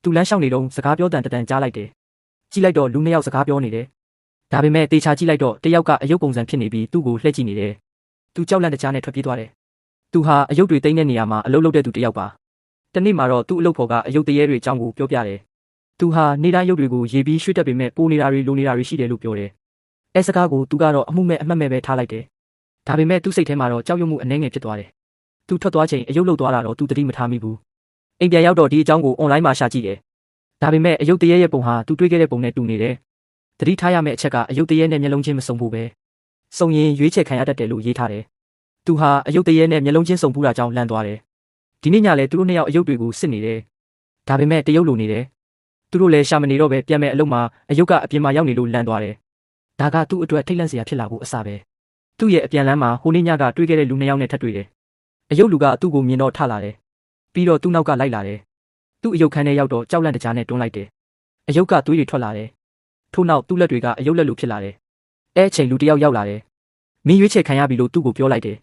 သူလမ်းလျှောက်နေတော့စကားပြောတန်ကြားလိုက်တယ်ကြည့်လိုက်တော့လူနှစ်ယောက်စကားပြောနေတယ်ဒါပေမဲ့တေချာကြည့်လိုက်တော့တယောက်ကအယုတ်ပုံစံဖြစ်နေပြီးသူ့ကိုလှည့်ကြည့်နေတယ်သူကြောက်လန့်တကြားနဲ့ထွက်ပြေးသွားတယ်သူဟာအယုတ်တွေတိမ့်တဲ့နေရာမှာအလုပ်လုပ်တဲ့သူတယောက်ပါတနေ့မှာတော့သူ့အလုပ်ဖော်ကအယုတ်တရေတွေအကြောင်းကိုပြောပြတယ်သူဟာနေတိုင်းရုပ်တွေကိုရေးပြီးရွှေ့တက်ပေမဲ့ပိုနေတာတွေလိုနေတာတွေရှိတယ်လို့ပြောတယ်အဲစကားကိုသူကတော့အမှုမဲ့အမှတ်မဲ့ပဲထားလိုက်တယ်ဒါပေမဲ့သူ့စိတ်ထဲမှာတော့ကြောက်ရွံ့မှုအနှဲငယ်ဖြစ်သွားတယ်သူထွက်သွားချိန်အယုတ်လုတ်သွားတာတော့သူသတိမထားမိဘူးအိမ်ပြန်ရောက်တော့ဒီအကြောင်းကိုအွန်လိုင်းမှာရှာကြည့်တယ်ဒါပေမဲ့အယုတ်တရေရဲ့ပုံဟာသူတွေ့ခဲ့တဲ့ပုံနဲ့တူနေတယ်သတိထားရမယ့်အချက်ကအယုတ်တရေနဲ့မျက်လုံးချင်းမစုံဘူးပဲစုံရင်ရွေးချယ်ခံရတတ်တယ်လို့ရေးထားတယ်သူဟာအယုတ်တရေနဲ့မျက်လုံးချင်းစုံဘူးတာကြောင့်လန့်သွားတယ်ဒီနေ့ညလည်းသူတို့နှစ်ယောက်အယုတ်တွေကိုစစ်နေတယ်ဒါပေမဲ့တရုတ်လိုနေတယ်သူတို့လည်းရှာမနေတော့ပဲပြန်မဲ့အလုပ်မှာအယုတ်ကအပြင်မှာရောက်နေလို့လန့်သွားတယ်ဒါကသူ့အတွက်ထိတ်လန့်စရာဖြစ်လာဖို့အစပဲသူ့ရဲ့အပြန်လမ်းမှာဟိုနေ့ညကတွေ့ခဲ့တဲ့လူနှစ်ယောက်နဲ့ထပ်တွေ့တယ်အယုတ်လူကသူ့ကိုမြင်တော့ထလာတယ်ပြီးတော့သူ့နောက်ကလိုက်လာတယ်သူ့အယုတ်ခန်းထဲရောက်တော့ကြောက်လန့်တကြားနဲ့တွန်းလိုက်တယ်အယုတ်ကသွေးတွေထွက်လာတယ်ထို့နောက်သူ့လက်တွေကအယုတ်လက်လိုဖြစ်လာတယ်အဲအချိန်လူတစ်ယောက်ရောက်လာတယ်မင်းရွေးချယ်ခံရပြီလို့သူ့ကိုပြောလိုက်တယ်